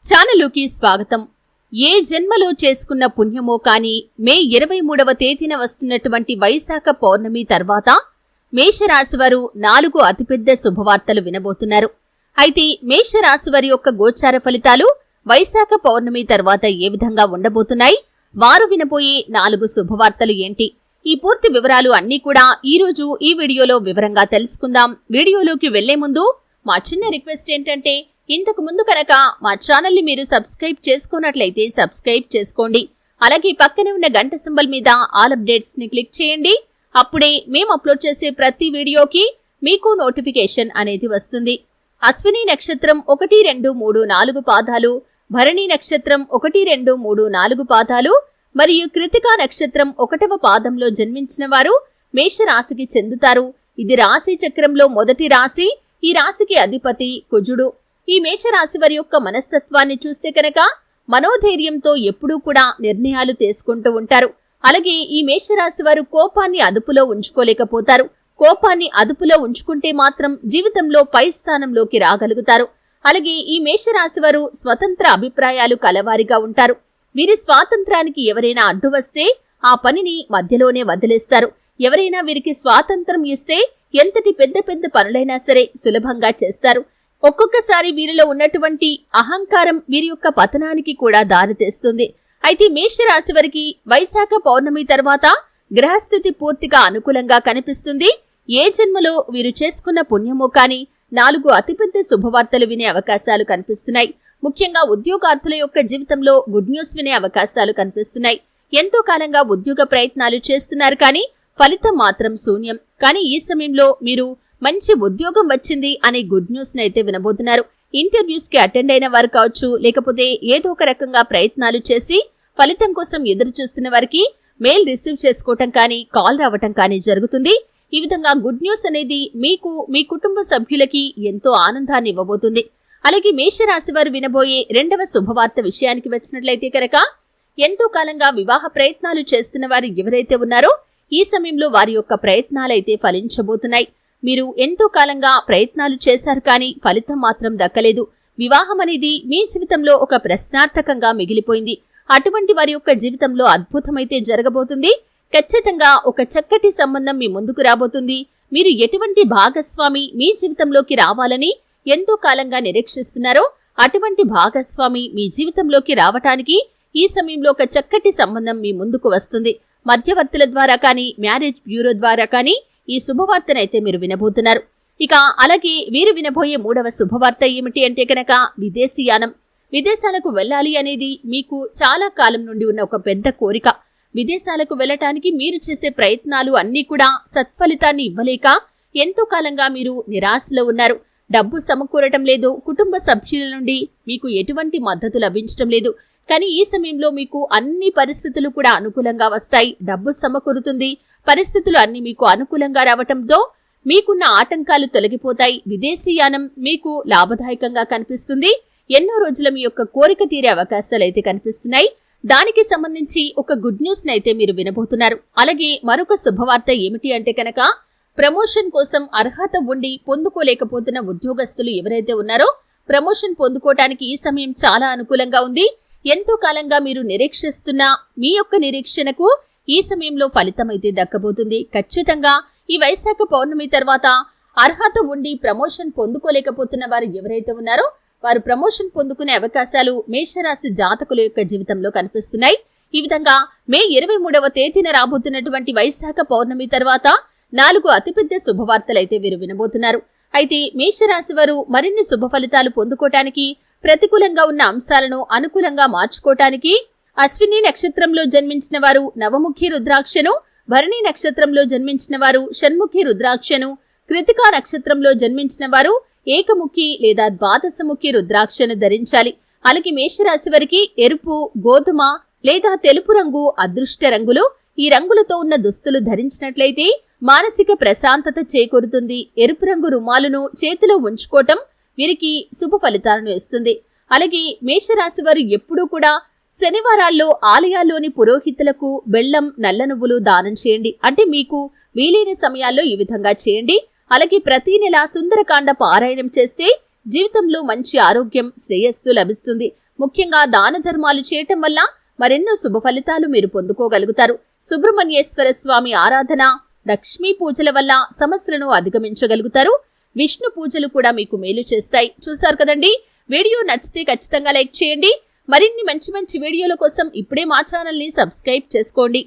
ఛానలుకి స్వాగతం. ఏ జన్మలో చేసుకున్న పుణ్యమో కాని మే 23వ తేదీన వస్తున్నటువంటి వైశాఖ పౌర్ణమి తర్వాత మేషరాశివారు 4 అతిపెద్ద శుభవార్తలు వినబోతున్నారు. అయితే మేషరాశివారి యొక్క గోచార ఫలితాలు వైశాఖ పౌర్ణమి తర్వాత ఏ విధంగా ఉండబోతున్నాయి, వారు వినబోయే 4 శుభవార్తలు ఏంటి, ఈ పూర్తి వివరాలు అన్నీ కూడా ఈరోజు ఈ వీడియోలో వివరంగా తెలుసుకుందాం. వీడియోలోకి వెళ్లే ముందు మా చిన్న రిక్వెస్ట్ ఏంటంటే, ఇంతకు ముందు కనుక మా ఛానల్ని మీరు సబ్స్క్రైబ్ చేసుకున్నట్లయితే సబ్స్క్రైబ్ చేసుకోండి. అలాగే పక్కనే ఉన్న గంట సింబల్ మీద ఆల్ అప్డేట్స్ ని క్లిక్ చేయండి. అప్పుడే మేము అప్లోడ్ చేసే ప్రతి వీడియోకి మీకు నోటిఫికేషన్ అనేది వస్తుంది. అశ్విని నక్షత్రం 1, 2, 3, 4 పాదాలు, భరణి నక్షత్రం 1, 2, 3, 4 పాదాలు మరియు కృతికా నక్షత్రం 1వ పాదంలో జన్మించిన వారు మేషరాశికి చెందుతారు. ఇది రాశి చక్రంలో మొదటి రాశి. ఈ రాశికి అధిపతి కుజుడు. ఈ మేషరాశి వారి యొక్క మనస్తత్వాన్ని చూస్తే కనుక మనోధైర్యంతో ఎప్పుడూ కూడా నిర్ణయాలు తీసుకుంటూ ఉంటారు. అలాగే ఈ మేషరాశి వారు కోపాన్ని అదుపులో ఉంచుకోలేకపోతారు. కోపాన్ని అదుపులో ఉంచుకుంటే మాత్రం జీవితంలో పై స్థానంలోకి రాగలుగుతారు. అలాగే ఈ మేషరాశి వారు స్వతంత్ర అభిప్రాయాలు కలవారిగా ఉంటారు. వీరి స్వాతంత్రానికి ఎవరైనా అడ్డు వస్తే ఆ పనిని మధ్యలోనే వదిలేస్తారు. ఎవరైనా వీరికి స్వాతంత్రం ఇస్తే ఎంతటి పెద్ద పెద్ద పనులైనా సరే సులభంగా చేస్తారు. ఒక్కొక్కసారి వీరిలో ఉన్నటువంటి అహంకారం వీరి యొక్క పతనానికి కూడా దారితీస్తుంది. అయితే మేషరాశి వారికి వైశాఖ పౌర్ణమి తర్వాత గ్రహస్థితి పూర్తిగా అనుకూలంగా కనిపిస్తుంది. ఏ జన్మలో వీరు చేసుకున్న పుణ్యమో కాని 4 అతిపెద్ద శుభవార్తలు వినే అవకాశాలు కనిపిస్తున్నాయి. ముఖ్యంగా ఉద్యోగార్థుల యొక్క జీవితంలో గుడ్ న్యూస్ వినే అవకాశాలు కనిపిస్తున్నాయి. ఎంతో కాలంగా ఉద్యోగ ప్రయత్నాలు చేస్తున్నారు కానీ ఫలితం మాత్రం శూన్యం. కానీ ఈ సమయంలో మీరు మంచి ఉద్యోగం వచ్చింది అనే గుడ్ న్యూస్ అయితే వినబోతున్నారు. ఇంటర్వ్యూస్ కి అటెండ్ అయిన వారు కావచ్చు, లేకపోతే ఏదో ఒక రకంగా ప్రయత్నాలు చేసి ఫలితం కోసం ఎదురు చూస్తున్న వారికి మెయిల్ రిసీవ్ చేసుకోవటం కానీ కాల్ రావటం కానీ జరుగుతుంది. ఈ విధంగా గుడ్ న్యూస్ అనేది మీకు మీ కుటుంబ సభ్యులకి ఎంతో ఆనందాన్ని ఇవ్వబోతుంది. అలాగే మేషరాశి వారు వినబోయే 2వ శుభవార్త విషయానికి వచ్చినట్లయితే కనుక ఎంతో కాలంగా వివాహ ప్రయత్నాలు చేస్తున్న వారు ఎవరైతే ఉన్నారో ఈ సమయంలో వారి యొక్క ప్రయత్నాలైతే ఫలించబోతున్నాయి. మీరు ఎంతో కాలంగా ప్రయత్నాలు చేశారు కానీ ఫలితం మాత్రం దక్కలేదు. వివాహం అనేది మీ జీవితంలో ఒక ప్రశ్నార్థకంగా మిగిలిపోయింది. అటువంటి వారి యొక్క జీవితంలో అద్భుతమైతే జరగబోతుంది. ఖచ్చితంగా ఒక చక్కటి సంబంధం మీ ముందుకు రాబోతుంది. మీరు ఎటువంటి భాగస్వామి మీ జీవితంలోకి రావాలని ఎంతో కాలంగా నిరీక్షిస్తున్నారో అటువంటి భాగస్వామి మీ జీవితంలోకి రావటానికి ఈ సమయంలో ఒక చక్కటి సంబంధం మీ ముందుకు వస్తుంది. మధ్యవర్తుల ద్వారా కానీ మ్యారేజ్ బ్యూరో ద్వారా కానీ ఈ శుభవార్తనైతే మీరు వినబోతున్నారు. ఇక అలాగే వీరు వినబోయే 3వ శుభవార్త ఏమిటి అంటే కనుక విదేశీయానం. విదేశాలకు వెళ్ళాలి అనేది మీకు చాలా కాలం నుండి ఉన్న ఒక పెద్ద కోరిక. విదేశాలకు వెళ్ళటానికి మీరు చేసే ప్రయత్నాలు అన్నీ కూడా సత్ఫలితాన్ని ఇవ్వలేక ఎంతో కాలంగా మీరు నిరాశలో ఉన్నారు. డబ్బు సమకూరటం లేదు. కుటుంబ సభ్యుల నుండి మీకు ఎటువంటి మద్దతు లభించటం లేదు. కానీ ఈ సమయంలో మీకు అన్ని పరిస్థితులు కూడా అనుకూలంగా వస్తాయి. డబ్బు సమకూరుతుంది. పరిస్థితులు అన్ని మీకు అనుకూలంగా రావటంతో మీకున్న ఆటంకాలు తొలగిపోతాయి. విదేశీయానం మీకు లాభదాయకంగా కనిపిస్తుంది. ఎన్నో రోజుల మీ యొక్క కోరిక తీరే అవకాశాలు అయితే కనిపిస్తున్నాయి. దానికి సంబంధించి ఒక గుడ్ న్యూస్ అయితే మీరు వినబోతున్నారు. అలాగే మరొక శుభవార్త ఏమిటి అంటే కనుక ప్రమోషన్ కోసం అర్హత ఉండి పొందుకోలేకపోతున్న ఉద్యోగస్తులు ఎవరైతే ఉన్నారో ప్రమోషన్ పొందుకోవటానికి ఈ సమయం చాలా అనుకూలంగా ఉంది. ఎంతో కాలంగా మీరు నిరీక్షిస్తున్న మీ యొక్క నిరీక్షణకు ఈ సమయంలో ఫలితం అయితే దక్కబోతుంది. ఖచ్చితంగా ఈ వైశాఖ పౌర్ణమి తర్వాత అర్హత ఉండి ప్రమోషన్ పొందుకోలేకపోతున్న వారు ఎవరైతే ఉన్నారో వారు ప్రమోషన్ పొందుకునే అవకాశాలు మేషరాశి జాతకుల యొక్క జీవితంలో కనిపిస్తున్నాయి. ఈ విధంగా మే 23వ తేదీన రాబోతున్నటువంటి వైశాఖ పౌర్ణమి తర్వాత 4 అతిపెద్ద శుభవార్తలైతే వీరు వినబోతున్నారు. అయితే మేషరాశి వారు మరిన్ని శుభ ఫలితాలు పొందుకోవటానికి, ప్రతికూలంగా ఉన్న అంశాలను అనుకూలంగా మార్చుకోవటానికి అశ్విని నక్షత్రంలో జన్మించిన వారు నవముఖి రుద్రాక్షను, భరణి నక్షత్రంలో జన్మించిన వారు షణ్ముఖి రుద్రాక్షను, కృతికా నక్షత్రంలో జన్మించిన వారు ఏకముఖి లేదా ద్వాదశముఖి రుద్రాక్షను ధరించాలి. అలాగే మేషరాశి వారికి ఎరుపు, గోధుమ లేదా తెలుపు రంగు అదృష్ట రంగులు. ఈ రంగులతో ఉన్న దుస్తులు ధరించినట్లయితే మానసిక ప్రశాంతత చేకూరుతుంది. ఎరుపు రంగు రుమాలును చేతిలో ఉంచుకోవటం వీరికి శుభ ఫలితాలను ఇస్తుంది. అలాగే మేషరాశి వారు ఎప్పుడూ కూడా శనివారాల్లో ఆలయాల్లోని పురోహితులకు బెల్లం, నల్ల నువ్వులు దానం చేయండి. అంటే మీకు వీలైన సమయాల్లో ఈ విధంగా చేయండి. అలాగే ప్రతి నెల సుందరకాండ పారాయణం చేస్తే జీవితంలో మంచి ఆరోగ్యం, శ్రేయస్సు లభిస్తుంది. ముఖ్యంగా దాన ధర్మాలు చేయటం వల్ల మరెన్నో శుభ ఫలితాలు మీరు పొందుకోగలుగుతారు. సుబ్రహ్మణ్యేశ్వర స్వామి ఆరాధన, లక్ష్మీ పూజల వల్ల సమస్యలను అధిగమించగలుగుతారు. విష్ణు పూజలు కూడా మీకు మేలు చేస్తాయి. చూశారు కదండి. వీడియో నచ్చితే ఖచ్చితంగా లైక్ చేయండి. మరిన్ని మంచి మంచి వీడియోల కోసం ఇప్పుడే మా ఛానల్ని సబ్స్క్రైబ్ చేసుకోండి.